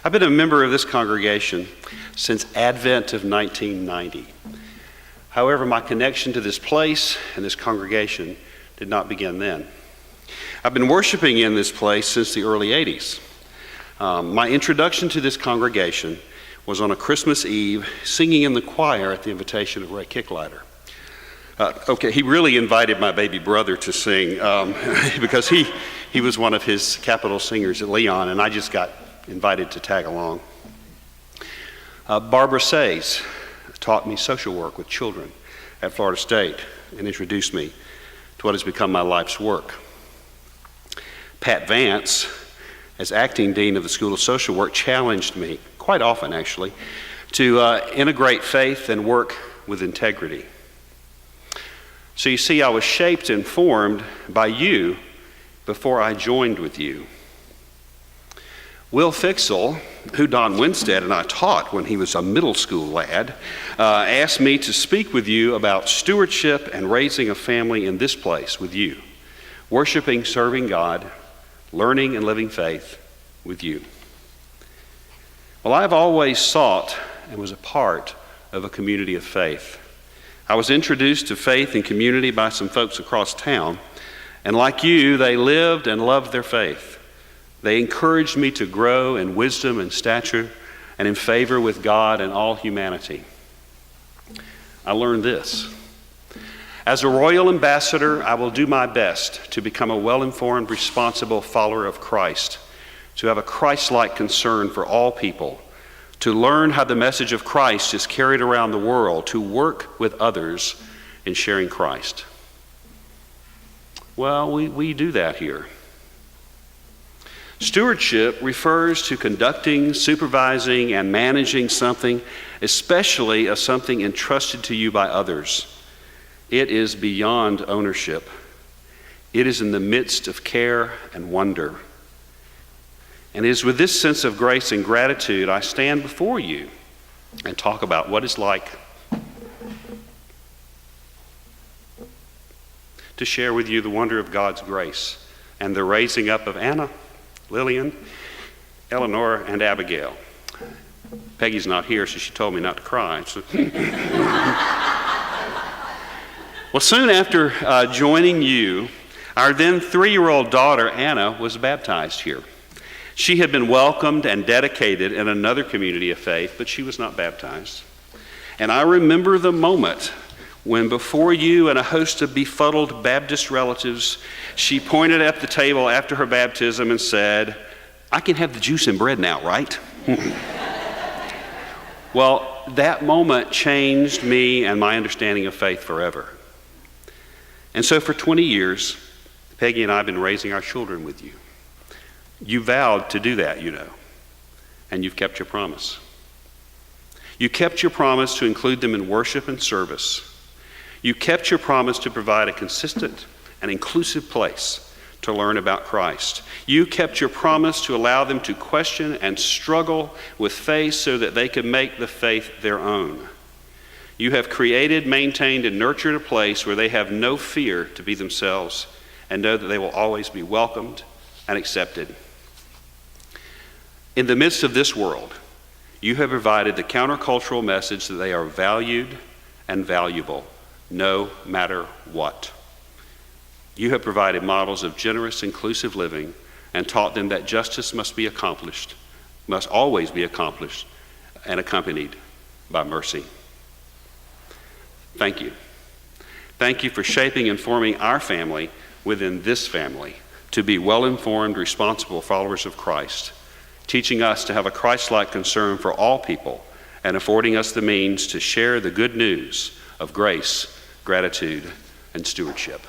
I've been a member of this congregation since Advent of 1990. However, my connection to this place and this congregation did not begin then. I've been worshiping in this place since the early 80s. My introduction to this congregation was on a Christmas Eve, singing in the choir at the invitation of Ray Kicklighter. He really invited my baby brother to sing because he was one of his capital singers at Leon, and I just got invited to tag along. Barbara Says taught me social work with children at Florida State and introduced me to what has become my life's work. Pat Vance, as acting dean of the School of Social Work, challenged me, quite often actually, to integrate faith and work with integrity. So you see, I was shaped and formed by you before I joined with you. Will Fixel, who Don Winstead and I taught when he was a middle school lad, asked me to speak with you about stewardship and raising a family in this place with you, worshiping, serving God, learning and living faith with you. Well, I've always sought and was a part of a community of faith. I was introduced to faith and community by some folks across town, and like you, they lived and loved their faith. They encouraged me to grow in wisdom and stature and in favor with God and all humanity. I learned this. As a royal ambassador, I will do my best to become a well-informed, responsible follower of Christ, to have a Christ-like concern for all people, to learn how the message of Christ is carried around the world, to work with others in sharing Christ. Well, we do that here. Stewardship refers to conducting, supervising, and managing something, especially of something entrusted to you by others. It is beyond ownership. It is in the midst of care and wonder. And it is with this sense of grace and gratitude I stand before you and talk about what it's like to share with you the wonder of God's grace and the raising up of Anna, Lillian, Eleanor, and Abigail. Peggy's not here, so she told me not to cry. So well, soon after joining you, our then 3-year-old daughter, Anna, was baptized here. She had been welcomed and dedicated in another community of faith, but she was not baptized. And I remember the moment when before you and a host of befuddled Baptist relatives, she pointed at the table after her baptism and said, "I can have the juice and bread now, right?" Well, that moment changed me and my understanding of faith forever. And so for 20 years, Peggy and I have been raising our children with you. You vowed to do that, you know, and you've kept your promise. You kept your promise to include them in worship and service. You kept your promise to provide a consistent and inclusive place to learn about Christ. You kept your promise to allow them to question and struggle with faith so that they could make the faith their own. You have created, maintained, and nurtured a place where they have no fear to be themselves and know that they will always be welcomed and accepted. In the midst of this world, you have provided the countercultural message that they are valued and valuable, no matter what. You have provided models of generous, inclusive living and taught them that justice must always be accomplished and accompanied by mercy. Thank you. Thank you for shaping and forming our family within this family to be well-informed, responsible followers of Christ, teaching us to have a Christ-like concern for all people and affording us the means to share the good news of grace, gratitude, and stewardship.